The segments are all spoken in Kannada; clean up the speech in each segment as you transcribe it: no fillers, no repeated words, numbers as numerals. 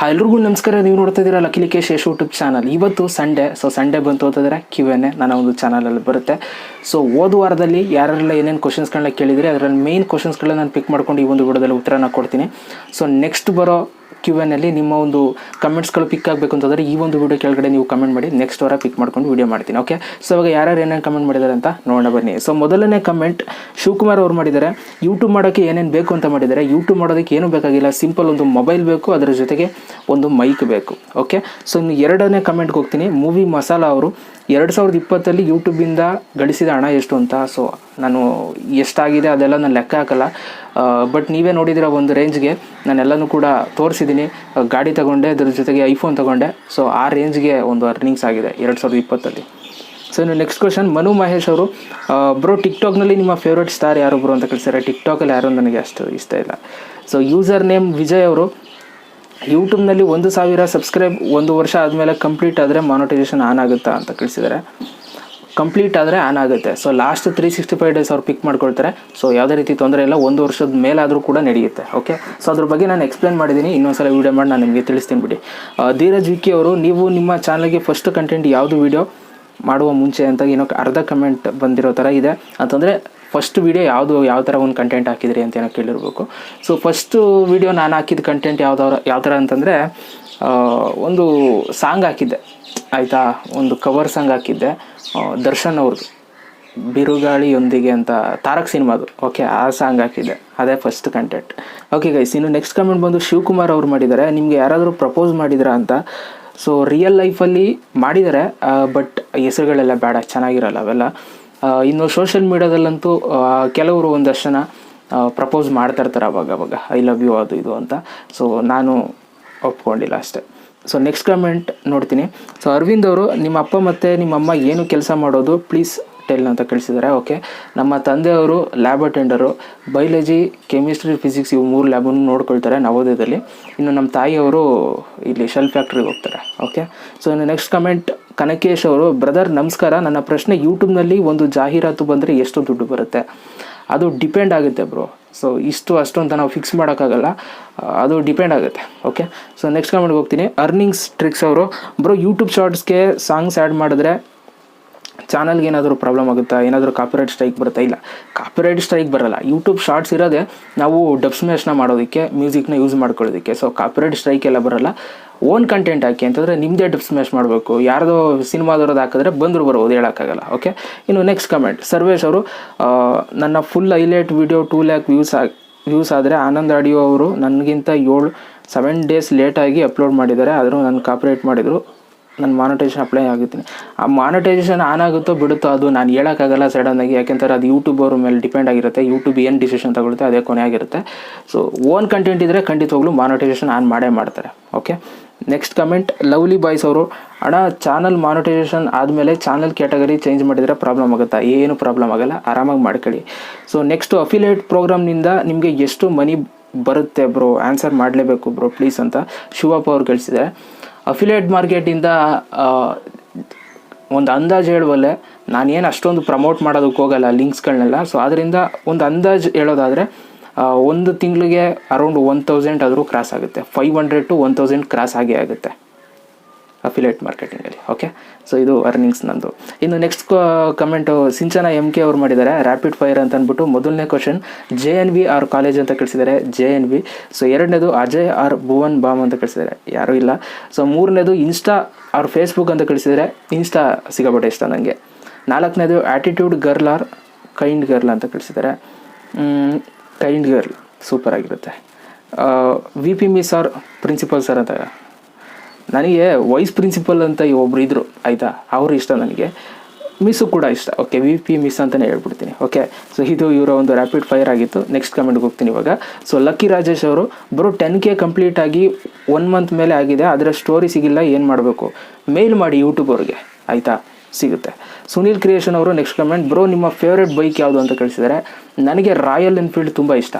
ಎಲ್ರಿಗೂ ನಮಸ್ಕಾರ. ನೀವು ನೋಡ್ತಾ ಇದ್ದೀರಾ ಲಕ್ಕೇಶ್ ಯೂಟ್ಯೂಬ್ ಚಾನಲ್. ಇವತ್ತು ಸಂಡೇ. ಸಂಡೇ ಬಂತು ಅಂತಂದರೆ QNA ನನ್ನ ಒಂದು ಚಾನಲಲ್ಲಿ ಬರುತ್ತೆ. ಹೋದ ವಾರದಲ್ಲಿ ಯಾರೆಲ್ಲ ಏನೇನು ಕ್ವಶನ್ಸ್ಗಳನ್ನ ಕೇಳಿದರೆ ಅದರಲ್ಲಿ ಮೇನ್ ಕ್ವಶನ್ಸ್ಗಳನ್ನ ನಾನು ಪಿಕ್ ಮಾಡ್ಕೊಂಡು ಈ ಒಂದು ವಿಡಿಯೋದಲ್ಲಿ ಉತ್ತರನ ಕೊಡ್ತೀನಿ. ನೆಕ್ಸ್ಟ್ ಬರೋ QNAಲ್ಲಿ ನಿಮ್ಮ ಒಂದು ಕಮೆಂಟ್ಸ್ಗಳು ಪಿಕ್ ಆಗಬೇಕು ಅಂತಂದರೆ ಈ ಒಂದು ವಿಡಿಯೋ ಕೆಳಗಡೆ ನೀವು ಕಮೆಂಟ್ ಮಾಡಿ, ನೆಕ್ಸ್ಟ್ ವಾರ ಪಿಕ್ ಮಾಡ್ಕೊಂಡು ವಿಡಿಯೋ ಮಾಡ್ತೀನಿ. ಓಕೆ, ಇವಾಗ ಯಾರ್ಯಾರು ಏನೇನು ಕಮೆಂಟ್ ಮಾಡಿದ್ದಾರೆ ಅಂತ ನೋಡೋಣ ಬನ್ನಿ. ಮೊದಲನೇ ಕಮೆಂಟ್ ಶಿವಕುಮಾರ್ ಅವ್ರು ಮಾಡಿದ್ದಾರೆ. ಯೂಟ್ಯೂಬ್ ಮಾಡೋಕ್ಕೆ ಏನೇನು ಬೇಕು ಅಂತ ಮಾಡಿದ್ದಾರೆ. ಯೂಟ್ಯೂಬ್ ಮಾಡೋದಕ್ಕೆ ಏನೂ ಬೇಕಾಗಿಲ್ಲ, ಸಿಂಪಲ್ ಒಂದು ಮೊಬೈಲ್ ಬೇಕು, ಅದರ ಜೊತೆಗೆ ಒಂದು ಮೈಕ್ ಬೇಕು. ಓಕೆ, ಇನ್ನು ಎರಡನೇ ಕಮೆಂಟ್ಗೆ ಹೋಗ್ತೀನಿ. ಮೂವಿ ಮಸಾಲ ಅವರು 2020 ಯೂಟ್ಯೂಬಿಂದ ಗಳಿಸಿದ ಹಣ ಎಷ್ಟು ಅಂತ. ನಾನು ಎಷ್ಟಾಗಿದೆ ಅದೆಲ್ಲ ನಾನು ಲೆಕ್ಕ ಹಾಕಲ್ಲ, ಬಟ್ ನೀವೇ ನೋಡಿದಿರೋ ಒಂದು ರೇಂಜ್ಗೆ ನಾನೆಲ್ಲನೂ ಕೂಡ ತೋರಿಸಿದ್ದೀನಿ. ಗಾಡಿ ತೊಗೊಂಡೆ, ಅದ್ರ ಜೊತೆಗೆ ಐಫೋನ್ ತೊಗೊಂಡೆ. ಆ ರೇಂಜ್ಗೆ ಒಂದು ಅರ್ನಿಂಗ್ಸ್ ಆಗಿದೆ 2020. ಇನ್ನು ನೆಕ್ಸ್ಟ್ ಕ್ವಶನ್ ಮನು ಮಹೇಶ್ ಅವರು. ಬ್ರೋ ಟಿಕ್ಟಾಕ್ನಲ್ಲಿ ನಿಮ್ಮ ಫೇವ್ರೇಟ್ ಸ್ಟಾರ್ ಯಾರು ಬ್ರೋ ಅಂತ ಕಳಿಸ್ತಾರೆ. ಟಿಕ್ಟಾಕಲ್ಲಿ ಯಾರು ನನಗೆ ಅಷ್ಟು ಇಷ್ಟ ಇಲ್ಲ. ಯೂಸರ್ ನೇಮ್ ವಿಜಯ್ ಅವರು. ಯೂಟ್ಯೂಬ್ನಲ್ಲಿ 1000 ಸಬ್ಸ್ಕ್ರೈಬ್ 1 ವರ್ಷ ಆದಮೇಲೆ ಕಂಪ್ಲೀಟ್ ಆದರೆ ಮಾನಿಟೈಸೇಷನ್ ಆನ್ ಆಗುತ್ತಾ ಅಂತ ಕಳಿಸಿದ್ದಾರೆ. ಕಂಪ್ಲೀಟ್ ಆದರೆ ಆನ್ ಆಗುತ್ತೆ. ಲಾಸ್ಟ್ 365 ಡೇಸ್ ಅವ್ರು ಪಿಕ್ ಮಾಡ್ಕೊಳ್ತಾರೆ. ಯಾವುದೇ ರೀತಿ ತೊಂದರೆ ಇಲ್ಲ, 1 ವರ್ಷದ ಮೇಲಾದರೂ ಕೂಡ ನಡೆಯುತ್ತೆ. ಓಕೆ, ಅದ್ರ ಬಗ್ಗೆ ನಾನು ಎಕ್ಸ್ಪ್ಲೇನ್ ಮಾಡಿದ್ದೀನಿ. ಇನ್ನೊಂದ್ಸಲ ವೀಡಿಯೋ ಮಾಡಿ ನಾನು ನಿಮಗೆ ತಿಳಿಸ್ತೀನಿ ಬಿಡಿ. ಧೀರಜ್ ವಿಕ್ಕಿ ಅವರು. ನೀವು ನಿಮ್ಮ ಚಾನಲ್ಗೆ ಫಸ್ಟ್ ಕಂಟೆಂಟ್ ಯಾವುದು ವೀಡಿಯೋ ಮಾಡುವ ಮುಂಚೆ ಅಂತ ಏನೋ ಅರ್ಧ ಕಮೆಂಟ್ ಬಂದಿರೋ ಥರ ಇದೆ ಅಂತಂದರೆ ಫಸ್ಟ್ ವೀಡಿಯೋ ಯಾವ ಥರ ಒಂದು ಕಂಟೆಂಟ್ ಹಾಕಿದ್ರಿ ಅಂತ ಏನೋ ಕೇಳಿರ್ಬೇಕು. ಫಸ್ಟು ವೀಡಿಯೋ ನಾನು ಹಾಕಿದ ಕಂಟೆಂಟ್ ಯಾವ ಥರ ಅಂತಂದರೆ ಒಂದು ಸಾಂಗ್ ಹಾಕಿದ್ದೆ ಆಯಿತಾ. ಒಂದು ಕವರ್ ಸಾಂಗ್ ಹಾಕಿದ್ದೆ ದರ್ಶನ್ ಅವ್ರದ್ದು, ಬಿರುಗಾಳಿಯೊಂದಿಗೆ ಅಂತ, ತಾರಕ್ ಸಿನಿಮಾದು. ಓಕೆ, ಆ ಸಾಂಗ್ ಹಾಕಿದ್ದೆ, ಅದೇ ಫಸ್ಟ್ ಕಂಟೆಂಟ್. ಓಕೆ ಗೈಸ್, ಇನ್ನು ನೆಕ್ಸ್ಟ್ ಕಮೆಂಟ್ ಬಂದು ಶಿವಕುಮಾರ್ ಅವ್ರು ಮಾಡಿದ್ದಾರೆ. ನಿಮಗೆ ಯಾರಾದರೂ ಪ್ರಪೋಸ್ ಮಾಡಿದ್ರಾ ಅಂತ. ರಿಯಲ್ ಲೈಫಲ್ಲಿ ಮಾಡಿದ್ದಾರೆ, ಬಟ್ ಹೆಸರುಗಳೆಲ್ಲ ಬೇಡ, ಚೆನ್ನಾಗಿರಲ್ಲ ಅವೆಲ್ಲ. ಇನ್ನು ಸೋಷಿಯಲ್ ಮೀಡ್ಯಾದಲ್ಲಂತೂ ಕೆಲವರು ಒಂದಷ್ಟು ಜನ ಪ್ರಪೋಸ್ ಮಾಡ್ತಾಯಿರ್ತಾರೆ ಅವಾಗ ಐ ಲವ್ ಯು ಅದು ಇದು ಅಂತ. ನಾನು ಒಪ್ಕೊಂಡಿಲ್ಲ ಅಷ್ಟೇ. ನೆಕ್ಸ್ಟ್ ಕಮೆಂಟ್ ನೋಡ್ತೀನಿ. ಅರವಿಂದ್ ಅವರು. ನಿಮ್ಮ ಅಪ್ಪ ಮತ್ತು ನಿಮ್ಮಮ್ಮ ಏನು ಕೆಲಸ ಮಾಡೋದು ಪ್ಲೀಸ್ ಟೆಲ್ ಅಂತ ಕಳಿಸಿದ್ದಾರೆ. ಓಕೆ, ನಮ್ಮ ತಂದೆಯವರು lab attender, biology, chemistry, physics ಇವು 3 ಲ್ಯಾಬನ್ನು ನೋಡ್ಕೊಳ್ತಾರೆ ನವೋದಯದಲ್ಲಿ. ಇನ್ನು ನಮ್ಮ ತಾಯಿಯವರು ಇಲ್ಲಿ ಶೆಲ್ ಫ್ಯಾಕ್ಟ್ರಿಗೆ ಹೋಗ್ತಾರೆ. ಓಕೆ, ಇನ್ನು ನೆಕ್ಸ್ಟ್ ಕಮೆಂಟ್ ಕನಕೇಶ್ ಅವರು. ಬ್ರದರ್ ನಮಸ್ಕಾರ, ನನ್ನ ಪ್ರಶ್ನೆ ಯೂಟ್ಯೂಬ್ನಲ್ಲಿ ಒಂದು ಜಾಹೀರಾತು ಬಂದರೆ ಎಷ್ಟು ದುಡ್ಡು ಬರುತ್ತೆ? ಅದು ಡಿಪೆಂಡ್ ಆಗುತ್ತೆ ಬ್ರೋ. ಅಷ್ಟು ಅಂತ ನಾವು ಫಿಕ್ಸ್ ಮಾಡೋಕ್ಕಾಗಲ್ಲ, ಅದು ಡಿಪೆಂಡ್ ಆಗುತ್ತೆ. ಓಕೆ, ನೆಕ್ಸ್ಟ್ ಕಮೆಂಟ್ಗೆ ಹೋಗ್ತೀನಿ. ಅರ್ನಿಂಗ್ಸ್ ಟ್ರಿಕ್ಸ್ ಅವರು. ಬ್ರೋ ಯೂಟ್ಯೂಬ್ ಶಾರ್ಟ್ಸ್ಗೆ ಸಾಂಗ್ಸ್ ಆ್ಯಡ್ ಮಾಡಿದ್ರೆ ಚಾನಲ್ಗೆ ಏನಾದರೂ ಪ್ರಾಬ್ಲಮ್ ಆಗುತ್ತಾ? ಏನಾದರೂ ಕಾಪಿರೈಟ್ ಸ್ಟ್ರೈಕ್ ಬರುತ್ತಾ? ಇಲ್ಲ, ಕಾಪಿರೈಟ್ ಸ್ಟ್ರೈಕ್ ಬರೋಲ್ಲ. ಯೂಟ್ಯೂಬ್ ಶಾರ್ಟ್ಸ್ ಇರೋದೇ ನಾವು ಡಬ್ ಸ್ಮ್ಯಾಶ್ನ ಮಾಡೋದಕ್ಕೆ, ಮ್ಯೂಸಿಕ್ನ ಯೂಸ್ ಮಾಡ್ಕೊಳ್ಳೋದಕ್ಕೆ. ಕಾಪಿರೈಟ್ ಸ್ಟ್ರೈಕ್ ಎಲ್ಲ ಬರೋಲ್ಲ. ಓನ್ ಕಂಟೆಂಟ್ ಹಾಕಿ ಅಂತಂದರೆ ನಿಮ್ಮದೇ ಡಬ್ ಸ್ಮ್ಯಾಶ್ ಮಾಡಬೇಕು. ಯಾರ್ದೋ ಸಿನಿಮಾದವ್ರದ್ದು ಹಾಕಿದ್ರೆ ಬಂದರೂ ಬರ್ಬೋದು, ಹೇಳೋಕ್ಕಾಗಲ್ಲ. ಓಕೆ, ಇನ್ನು ನೆಕ್ಸ್ಟ್ ಕಮೆಂಟ್ ಸರ್ವೇಶ್ ಅವರು. ನನ್ನ full highlight video 2 lac views ಆದರೆ ಆನಂದ್ ಆಡಿಯೋ ಅವರು ನನಗಿಂತ 7 ಡೇಸ್ ಲೇಟಾಗಿ ಅಪ್ಲೋಡ್ ಮಾಡಿದ್ದಾರೆ, ಆದರೂ ನನ್ನ ಕಾಪಿರೈಟ್ ಮಾಡಿದರು. ನನ್ನ ಮಾನಿಟೈಸೇಷನ್ ಅಪ್ಲೈ ಆಗಿದ್ದೀನಿ. ಆ ಮಾನಿಟೈಸೇಷನ್ ಆನ್ ಆಗುತ್ತೋ ಬಿಡುತ್ತೋ ಅದು ನಾನು ಹೇಳೋಕ್ಕಾಗಲ್ಲ ಸಡನ್ನಾಗಿ, ಯಾಕೆಂದರೆ ಅದು ಯೂಟ್ಯೂಬ್ ಅವ್ರ ಮೇಲೆ ಡಿಪೆಂಡ್ ಆಗಿರುತ್ತೆ. ಯೂಟ್ಯೂಬ್ ಏನು ಡಿಸಿಷನ್ ತಗೊಳುತ್ತೆ ಅದೇ ಕೊನೆ ಆಗಿರುತ್ತೆ. ಓನ್ ಕಂಟೆಂಟ್ ಇದ್ದರೆ ಖಂಡಿತವಾಗ್ಲೂ ಮಾನಿಟೈಸೇಷನ್ ಆನ್ ಮಾಡೇ ಮಾಡ್ತಾರೆ. Okay, next comment lovely boys ಅವರು. ಅಣ್ಣ, ಚಾನಲ್ ಮಾನಿಟೈಸೇಷನ್ ಆದಮೇಲೆ ಚಾನಲ್ ಕ್ಯಾಟಗರಿ ಚೇಂಜ್ ಮಾಡಿದರೆ ಪ್ರಾಬ್ಲಮ್ ಆಗುತ್ತಾ? ಏನು ಪ್ರಾಬ್ಲಮ್ ಆಗೋಲ್ಲ, ಆರಾಮಾಗಿ ಮಾಡ್ಕೊಳ್ಳಿ. ನೆಕ್ಸ್ಟ್ ಅಫಿಲಿಯೇಟ್ ಪ್ರೋಗ್ರಾಮ್ನಿಂದ ನಿಮಗೆ ಎಷ್ಟು ಮನಿ ಬರುತ್ತೆ ಬ್ರೋ? ಆನ್ಸರ್ ಮಾಡಲೇಬೇಕು ಬ್ರೋ ಪ್ಲೀಸ್ ಅಂತ ಶಿವಪ್ಪ ಅವ್ರು ಕಳಿಸಿದ್ದಾರೆ. ಅಫಿಲಿಯೇಟ್ ಮಾರ್ಕೆಟಿಂದ ಒಂದು ಅಂದಾಜು ಹೇಳುವಲ್ಲೇ, ನಾನೇನು ಅಷ್ಟೊಂದು ಪ್ರಮೋಟ್ ಮಾಡೋದಕ್ಕೆ ಹೋಗಲ್ಲ ಲಿಂಕ್ಸ್ಗಳನ್ನೆಲ್ಲ. ಅದರಿಂದ ಒಂದು ಅಂದಾಜು ಹೇಳೋದಾದರೆ ಒಂದು ತಿಂಗಳಿಗೆ ಅರೌಂಡ್ 1000 ಆದರೂ ಕ್ರಾಸ್ ಆಗುತ್ತೆ. 500 to 1000 ಕ್ರಾಸ್ ಆಗೇ ಆಗುತ್ತೆ ಅಫಿಲಿಯೇಟ್ ಮಾರ್ಕೆಟಿಂಗಲ್ಲಿ. ಓಕೆ, ಇದು ಅರ್ನಿಂಗ್ಸ್ ನಂದು. ಇನ್ನು ನೆಕ್ಸ್ಟ್ ಕಮೆಂಟು ಸಿಂಚನ MK ಅವ್ರು ಮಾಡಿದ್ದಾರೆ. ರ್ಯಾಪಿಡ್ ಫೈರ್ ಅಂತ ಅಂದ್ಬಿಟ್ಟು ಮೊದಲನೇ ಕ್ವಶನ್ JNV ಆರ್ ಕಾಲೇಜ್ ಅಂತ ಕಳಿಸಿದ್ದಾರೆ, JNV. ಎರಡನೇದು ಅಜಯ್ ಆರ್ ಭುವನ್ ಬಾಮ್ ಅಂತ ಕಳಿಸಿದ್ದಾರೆ, ಯಾರೂ ಇಲ್ಲ. ಮೂರನೇದು ಇನ್ಸ್ಟಾ ಆರ್ ಫೇಸ್ಬುಕ್ ಅಂತ ಕಳಿಸಿದ್ದಾರೆ, ಇನ್ಸ್ಟಾ ಸಿಗಬೇಡ ಇಷ್ಟ ನನಗೆ. ನಾಲ್ಕನೇದು attitude girl or kind girl ಅಂತ ಕಳಿಸಿದ್ದಾರೆ, ಕೈಂಡ್ ಗರ್ಲ್ ಸೂಪರ್ ಆಗಿರುತ್ತೆ. VP miss or principal sir ಅಂತ. ನನಗೆ ವೈಸ್ ಪ್ರಿನ್ಸಿಪಲ್ ಅಂತ ಒಬ್ರು ಇದ್ದರು ಆಯಿತಾ, ಅವರು ಇಷ್ಟ ನನಗೆ, ಮಿಸ್ಸು ಕೂಡ ಇಷ್ಟ. ಓಕೆ, VP ಮಿಸ್ ಅಂತಲೇ ಹೇಳ್ಬಿಡ್ತೀನಿ. ಓಕೆ, ಇದು ಇವರ ಒಂದು ರ್ಯಾಪಿಡ್ ಫೈರ್ ಆಗಿತ್ತು. ನೆಕ್ಸ್ಟ್ ಕಮೆಂಟ್ಗೆ ಹೋಗ್ತೀನಿ ಇವಾಗ. ಲಕ್ಕಿ ರಾಜೇಶ್ ಅವರು. ಬ್ರೋ 10K ಕಂಪ್ಲೀಟ್ ಆಗಿ 1 ಮಂತ್ ಮೇಲೆ ಆಗಿದೆ, ಆದರೆ ಸ್ಟೋರಿ ಸಿಗಿಲ್ಲ, ಏನು ಮಾಡಬೇಕು? ಮೇಲ್ ಮಾಡಿ ಯೂಟ್ಯೂಬ್ ಅವ್ರಿಗೆ ಆಯಿತಾ, ಸಿಗುತ್ತೆ. ಸುನೀಲ್ ಕ್ರಿಯೇಷನ್ ಅವರು ನೆಕ್ಸ್ಟ್ ಕಮೆಂಟ್. ಬ್ರೋ ನಿಮ್ಮ ಫೇವ್ರೇಟ್ ಬೈಕ್ ಯಾವುದು ಅಂತ ಕಳಿಸಿದ್ದಾರೆ. ನನಗೆ ರಾಯಲ್ ಎನ್ಫೀಲ್ಡ್ ತುಂಬ ಇಷ್ಟ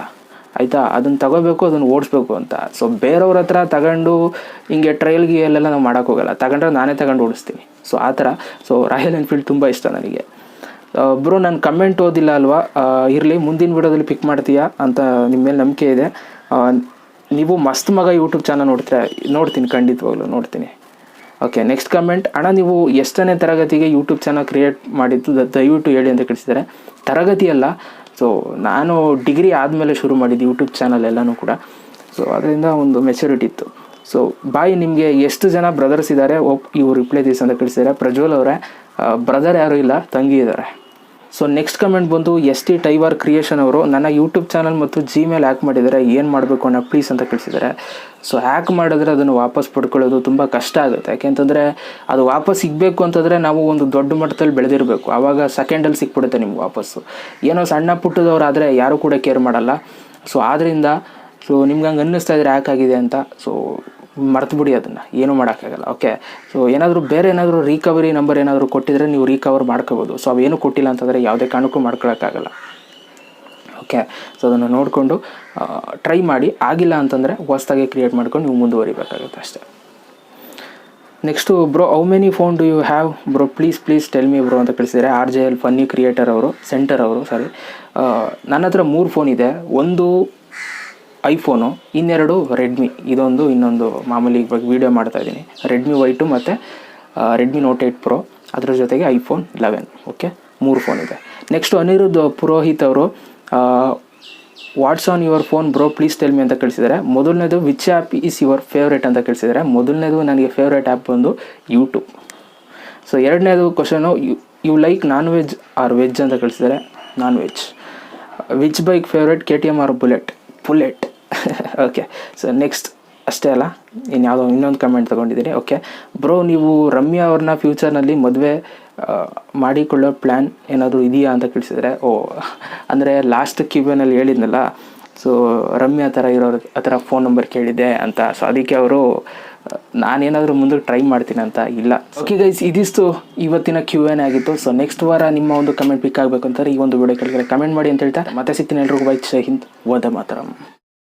ಆಯಿತಾ, ಅದನ್ನು ತಗೋಬೇಕು, ಅದನ್ನು ಓಡಿಸ್ಬೇಕು ಅಂತ. ಬೇರೆಯವ್ರ ಹತ್ರ ತಗೊಂಡು ಹಿಂಗೆ ಟ್ರಯಲ್ಗೆ ಅಲ್ಲೆಲ್ಲ ನಾವು ಮಾಡೋಕ್ಕೋಗಲ್ಲ, ತಗೊಂಡ್ರೆ ನಾನೇ ತಗೊಂಡು ಓಡಿಸ್ತೀನಿ. ಆ ಥರ ರಾಯಲ್ ಎನ್ಫೀಲ್ಡ್ ತುಂಬ ಇಷ್ಟ ನನಗೆ. ಬ್ರೋ ನಾನು ಕಮೆಂಟ್ ಓದಿಲ್ಲ ಅಲ್ವಾ, ಇರಲಿ ಮುಂದಿನ ವಿಡಿಯೋದಲ್ಲಿ ಪಿಕ್ ಮಾಡ್ತೀಯಾ ಅಂತ ನಿಮ್ಮ ಮೇಲೆ ನಂಬಿಕೆ ಇದೆ. ನೀವು ಮಸ್ತ್ ಮಗ ಯೂಟ್ಯೂಬ್ ಚಾನಲ್ ನೋಡ್ತೀನಿ ಖಂಡಿತವಾಗ್ಲೂ ನೋಡ್ತೀನಿ. ಓಕೆ, ನೆಕ್ಸ್ಟ್ ಕಮೆಂಟ್, ಅಣ್ಣ ನೀವು ಎಷ್ಟನೇ ತರಗತಿಗೆ ಯೂಟ್ಯೂಬ್ ಚಾನಲ್ ಕ್ರಿಯೇಟ್ ಮಾಡಿದ್ದು ದಯವಿಟ್ಟು ಹೇಳಿ ಅಂತ ಕಳಿಸಿದ್ದಾರೆ. ತರಗತಿ ಅಲ್ಲ, ಸೊ ನಾನು ಡಿಗ್ರಿ ಆದಮೇಲೆ ಶುರು ಮಾಡಿದ್ದು ಯೂಟ್ಯೂಬ್ ಚಾನಲ್ ಎಲ್ಲನೂ ಕೂಡ. ಸೊ ಅದರಿಂದ ಒಂದು ಮೆಚುರಿಟಿ ಇತ್ತು. ಸೊ ಬಾಯ್, ನಿಮಗೆ ಎಷ್ಟು ಜನ ಬ್ರದರ್ಸ್ ಇದ್ದಾರೆ? ಇವು ರಿಪ್ಲೈ ದಿಸ್ ಅಂತ ಕಳಿಸಿದ್ದಾರೆ. ಪ್ರಜ್ವಲ್ ಅವರೇ, ಬ್ರದರ್ ಯಾರೂ ಇಲ್ಲ, ತಂಗಿ ಇದ್ದಾರೆ. ಸೊ ನೆಕ್ಸ್ಟ್ ಕಮೆಂಟ್ ಬಂದು ST ಟೈವರ್ ಕ್ರಿಯೇಷನ್ ಅವರು, ನನ್ನ ಯೂಟ್ಯೂಬ್ ಚಾನಲ್ ಮತ್ತು Gmail ಹ್ಯಾಕ್ ಮಾಡಿದ್ದಾರೆ, ಏನು ಮಾಡಬೇಕು ಅಣ್ಣ ಪ್ಲೀಸ್ ಅಂತ ಕಳಿಸಿದ್ದಾರೆ. ಸೊ ಹ್ಯಾಕ್ ಮಾಡಿದ್ರೆ ಅದನ್ನು ವಾಪಸ್ ಪಡ್ಕೊಳ್ಳೋದು ತುಂಬ ಕಷ್ಟ ಆಗುತ್ತೆ. ಯಾಕೆಂತಂದರೆ ಅದು ವಾಪಸ್ ಸಿಗಬೇಕು ಅಂತಂದರೆ ನಾವು ಒಂದು ದೊಡ್ಡ ಮಟ್ಟದಲ್ಲಿ ಬೆಳೆದಿರಬೇಕು. ಆವಾಗ ಸೆಕೆಂಡಲ್ಲಿ ಸಿಕ್ಬಿಡುತ್ತೆ ನಿಮ್ಗೆ ವಾಪಸ್ಸು. ಏನೋ ಸಣ್ಣ ಪುಟ್ಟದವ್ರಾದರೆ ಯಾರೂ ಕೂಡ ಕೇರ್ ಮಾಡಲ್ಲ. ಸೊ ಆದ್ದರಿಂದ ನಿಮ್ಗೆ ಹಂಗೆ ಅನ್ನಿಸ್ತಾ ಇದ್ರೆ ಹ್ಯಾಕ್ ಆಗಿದೆ ಅಂತ, ಸೊ ಮರ್ತುಬಿಡಿ, ಅದನ್ನು ಏನೂ ಮಾಡೋಕ್ಕಾಗಲ್ಲ. ಓಕೆ, ಸೊ ಬೇರೆ ಏನಾದರೂ ರಿಕವರಿ ನಂಬರ್ ಏನಾದರೂ ಕೊಟ್ಟಿದ್ರೆ ನೀವು ರಿಕವರ್ ಮಾಡ್ಕೋಬೋದು. ಸೊ ಅವೇನು ಕೊಟ್ಟಿಲ್ಲ ಅಂತಂದರೆ ಯಾವುದೇ ಕಾರಣಕ್ಕೂ ಮಾಡ್ಕೊಳಕ್ಕಾಗಲ್ಲ. ಓಕೆ, ಸೊ ಅದನ್ನು ನೋಡಿಕೊಂಡು ಟ್ರೈ ಮಾಡಿ. ಆಗಿಲ್ಲ ಅಂತಂದರೆ ಹೊಸದಾಗಿ ಕ್ರಿಯೇಟ್ ಮಾಡ್ಕೊಂಡು ನೀವು ಮುಂದುವರಿಬೇಕಾಗುತ್ತೆ ಅಷ್ಟೇ. Next, bro how many phone do you have bro, please tell me bro ಅಂತ ಕಳಿಸಿದ್ದಾರೆ. RJL ಫನ್ನಿ ಕ್ರಿಯೇಟರ್ ಅವರು, ಸೆಂಟರ್ ಅವರು, ಸಾರಿ. ನನ್ನ ಹತ್ರ 3 ಫೋನ್ ಇದೆ. ಒಂದು ಐಫೋನು, ಇನ್ನೆರಡು ರೆಡ್ಮಿ, ಇನ್ನೊಂದು ಮಾಮೂಲಿ ಇವಾಗ ವೀಡಿಯೋ ಮಾಡ್ತಾಯಿದ್ದೀನಿ. ರೆಡ್ಮಿ Y2 ಮತ್ತು ರೆಡ್ಮಿ Note 8 Pro, ಅದ್ರ ಜೊತೆಗೆ iPhone 11. ಓಕೆ, 3 ಫೋನ್ ಇದೆ. ನೆಕ್ಸ್ಟು ಅನಿರುದ್ಧ್ ಪುರೋಹಿತ್ ಅವರು, what's on your phone bro please tell me ಅಂತ ಕಳಿಸಿದ್ದಾರೆ. ಮೊದಲನೇದು which app is your favourite ಅಂತ ಕಳಿಸಿದ್ದಾರೆ. ಮೊದಲನೇದು ನನಗೆ ಫೇವ್ರೇಟ್ ಆ್ಯಪ್ ಬಂದು ಯೂಟ್ಯೂಬ್. ಸೊ ಎರಡನೇದು question, you like non veg or veg ಅಂತ ಕಳಿಸಿದ್ದಾರೆ. Non veg. Which bike favourite, KTM or Bullet? Okay, so next ಅಷ್ಟೇ ಅಲ್ಲ, ಇನ್ನೊಂದು ಕಮೆಂಟ್ ತೊಗೊಂಡಿದ್ದೀನಿ. ಓಕೆ ಬ್ರೋ, ನೀವು ರಮ್ಯಾ ಅವ್ರನ್ನ ಫ್ಯೂಚರ್ನಲ್ಲಿ ಮದುವೆ ಮಾಡಿಕೊಳ್ಳೋ ಪ್ಲ್ಯಾನ್ ಏನಾದರೂ ಇದೆಯಾ ಅಂತ ಕಳಿಸಿದರೆ. ಅಂದರೆ ಲಾಸ್ಟ್ Q&Aನಲ್ಲಿ ಹೇಳಿದ್ನಲ್ಲ, ಸೊ ರಮ್ಯಾ ಥರ ಇರೋರು ಆ ಥರ ಫೋನ್ ನಂಬರ್ ಕೇಳಿದ್ದೆ ಅಂತ. ಸೊ ಅದಕ್ಕೆ ಅವರು ನಾನೇನಾದರೂ ಮುಂದಕ್ಕೆ ಟ್ರೈ ಮಾಡ್ತೀನಿ ಅಂತ ಇಲ್ಲ. ಓಕೆ ಗೈಸ್, ಇದಿಷ್ಟು ಇವತ್ತಿನ Q&A ಆಗಿತ್ತು. ಸೊ ನೆಕ್ಸ್ಟ್ ವಾರ ನಿಮ್ಮ ಒಂದು ಕಮೆಂಟ್ ಪಿಕ್ ಆಗಬೇಕು ಅಂತಾರೆ ಈ ಒಂದು ವಿಡಿಯೋ ಕೆಳಗಡೆ ಕಮೆಂಟ್ ಮಾಡಿ ಅಂತ ಹೇಳ್ತಾ ಮತ್ತೆ ಸಿಗ್ತೀನಿ. ಎಲ್ರಿಗೂ ಬೈ, ಜೈ ಹಿಂದ್, ವಂದೇ ಮಾತರಂ.